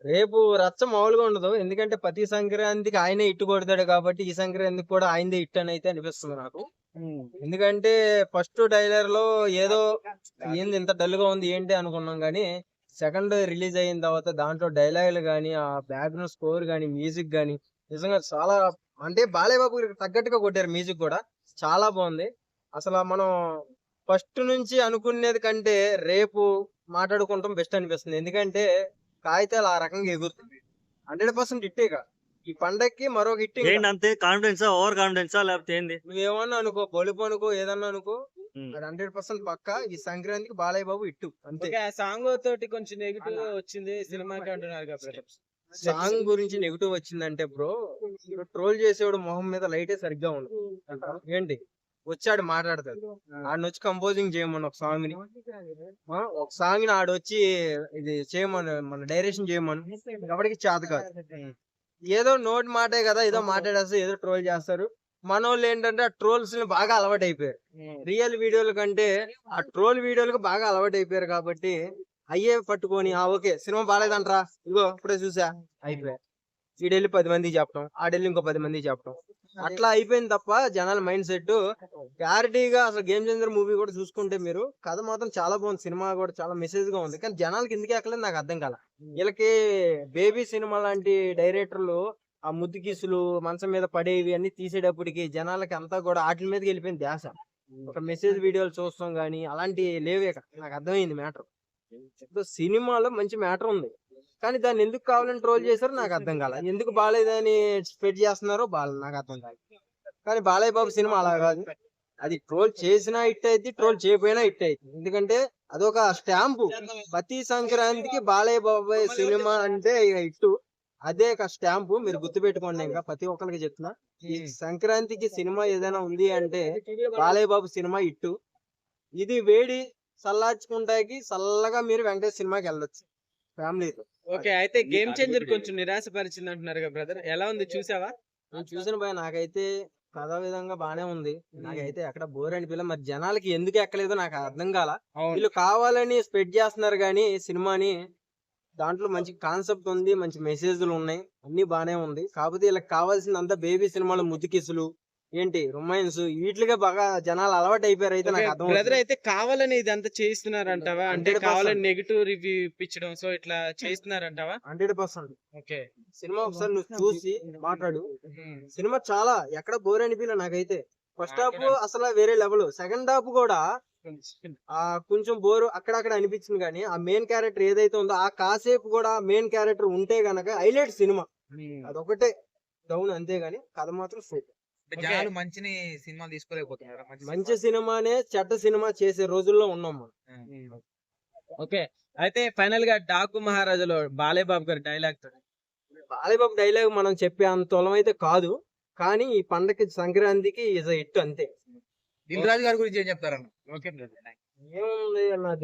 రేపు రచ్చ మామూలుగా ఉండదు. ఎందుకంటే ప్రతి సంక్రాంతికి ఆయనే హిట్ కొడతాడు కాబట్టి ఈ సంక్రాంతికి కూడా ఆయనదే హిట్ అని అయితే అనిపిస్తుంది నాకు. ఎందుకంటే ఫస్ట్ ట్రైలర్ లో ఏదో ఏంది ఇంత డల్ గా ఉంది ఏంటి అనుకున్నాం గానీ సెకండ్ రిలీజ్ అయిన తర్వాత దాంట్లో డైలాగులు గానీ ఆ బ్యాక్గ్రౌండ్ స్కోర్ గానీ మ్యూజిక్ గానీ నిజంగా చాలా అంటే బాలయ్య బాబు తగ్గట్టుగా కొట్టారు. మ్యూజిక్ కూడా చాలా బాగుంది. అసలు మనం ఫస్ట్ నుంచి అనుకునేది కంటే రేపు మాట్లాడుకుంటాం బెస్ట్ అనిపిస్తుంది. ఎందుకంటే కాగితాలు ఆ రకంగా ఎగురుతుంది. 100% హిట్టేగా ఈ పండక్కి మరొక హిట్. ఏంటి అంతే కాన్ఫిడెన్సా, ఓవర్ కాన్ఫిడెన్సా లేకపోతే ఏంది? నువ్వేమన్నా అనుకో, బలుపు అనుకో, ఏదన్నా అనుకో, అది 100% పక్కా ఈ సంక్రాంతికి బాలయ్య బాబు హిట్ అంతే. ఆ సాంగ్ తోటి కొంచెం నెగిటివ్ వచ్చింది సినిమాకి అంటున్నారు కదా. సాంగ్ గురించి నెగిటివ్ వచ్చిందంటే బ్రో, ట్రోల్ చేసేవాడు మొహం మీద లైటే సరిగ్గా ఉండదు. ఏంటి వచ్చాడు మాట్లాడతాడు, ఆడిని వచ్చి కంపోజింగ్ చేయమని ఒక సాంగ్ ని, ఒక సాంగ్ ని ఆడొచ్చి ఇది చేయమని మన డైరెక్షన్ చేయమని ఎవరికి చేత కాదు. ఏదో నోటి మాటే కదా, ఏదో మాట్లాడేస్తారు, ఏదో ట్రోల్ చేస్తారు. మనోళ్ళు ఏంటంటే ఆ ట్రోల్స్ ని బాగా అలవాటు అయిపోయారు. రియల్ వీడియోల కంటే ఆ ట్రోల్ వీడియోలకు బాగా అలవాటు అయిపోయారు కాబట్టి అయ్యే పట్టుకొని ఓకే సినిమా బాగాలేదంటరా, ఇగో ఇప్పుడే చూసా అయిపోయా, ఈడెళ్ళి 10 మందికి చెప్పడం, ఆడెళ్ళి ఇంకో 10 మందికి చెప్పడం, అట్లా అయిపోయింది తప్ప జనాల మైండ్ సెట్ క్లారిటీగా. అసలు గేమ్ చేంజర్ మూవీ కూడా చూసుకుంటే మీరు కథ మాత్రం చాలా బాగుంది, సినిమా కూడా చాలా మెసేజ్ గా ఉంది. కానీ జనాలకి ఎందుకు ఎక్కలేదు నాకు అర్థం కాల. వీళ్ళకి బేబీ సినిమా లాంటి డైరెక్టర్లు ఆ ముద్దు కిసులు మంచం మీద పడేవి అన్ని తీసేటప్పటికి జనాలకి అంతా కూడా వాటి మీదకి వెళ్ళిపోయింది ధ్యాస. ఒక మెసేజ్ వీడియోలు చూస్తాం గానీ అలాంటి లేవే. నాకు అర్థమైంది మ్యాటర్. సినిమాలో మంచి మ్యాటర్ ఉంది కానీ దాన్ని ఎందుకు కావాలని ట్రోల్ చేశారో నాకు అర్థం కాల. ఎందుకు బాలేదని స్ప్రెడ్ చేస్తున్నారో నాకు అర్థం కాదు. కానీ బాలయ్య బాబు సినిమా అలా కాదు, అది ట్రోల్ చేసినా హిట్ అయింది, ట్రోల్ చేయకపోయినా హిట్ అయింది. ఎందుకంటే అదొక స్టాంపు. ప్రతి సంక్రాంతికి బాలయ్య బాబు సినిమా అంటే హిట్, అదే ఒక స్టాంపు. మీరు గుర్తు పెట్టుకోండి. ఇంకా ప్రతి ఒక్కరికి చెప్తున్నా, ఈ సంక్రాంతికి సినిమా ఏదైనా ఉంది అంటే బాలయ్య బాబు సినిమా హిట్. ఇది వేడి చల్లార్చుకుంటాకి చల్లగా మీరు వెంకటేష్ సినిమాకి వెళ్ళొచ్చు ఫ్యామిలీతో. ఓకే, అయితే గేమ్ చేంజర్ కొంచెం నిరాశపరిచింది అంటున్నారు కదా బ్రదర్, ఎలా ఉంది చూసావా? నేను చూసిన భయ నాకైతే కథా విధంగా బానే ఉంది. నాకైతే ఎక్కడ బోర్ అనిపించలే. మరి జనాలకి ఎందుకు ఎక్కలేదో నాకు అర్థం కాల. వీళ్ళు కావాలని స్ప్రెడ్ చేస్తున్నారు కానీ సినిమాని, దాంట్లో మంచి కాన్సెప్ట్ ఉంది, మంచి మెసేజ్లు ఉన్నాయి, అన్ని బానే ఉంది. కాకపోతే వీళ్ళకి కావాల్సిందంతా బేబీ సినిమాలో ముద్దుకిసులు ఏంటి రొమాన్స్ వీటిగా బాగా జనాలు అలవాటు అయిపోయారు. అయితే నాకు అర్థం బ్రదర్ అయితే కావాలని ఇదంతా చేస్తున్నారంటావా? అంటే కావాలని నెగిటివ్ రివ్యూ ఇప్పించడం, సో ఇట్లా చేస్తున్నారంటావా? 100%. ఓకే, సినిమా ఒకసారి నువ్వు చూసి మాట్లాడు. సినిమా చాలా ఎక్కడ బోర్ అనిపించలే నాకైతే. ఫస్ట్ హాఫ్ అసలు వేరే లెవెల్, సెకండ్ హాఫ్ కూడా కొంచెం బోరు అక్కడక్కడ అనిపించింది. కానీ ఆ మెయిన్ క్యారెక్టర్ ఏదైతే ఉందో ఆ కాసేపు కూడా మెయిన్ క్యారెక్టర్ ఉంటే గనక హైలైట్ సినిమా. అదొకటే డౌన్, అంతేగాని కథ మాత్రం సూపర్. జనాలు మంచిని సినిమాలు తీసుకోలేకపోతున్నారు. మంచి సినిమానే చెడ్డ సినిమా చేసే రోజుల్లో ఉన్నాం మనం. ఓకే, అయితే ఫైనల్ గా డాకు మహారాజులో బాలయ్య బాబు గారి డైలాగ్ తో, బాలయ్య బాబు డైలాగ్ మనం చెప్పే అంత తొలం అయితే కాదు, కానీ ఈ పండగకి సంక్రాంతికి ఇస్ హిట్ అంతే. దిల్ రాజు గారి గురించి ఏం చెప్తారన్న? Okay brother. ఏముంది అన్నది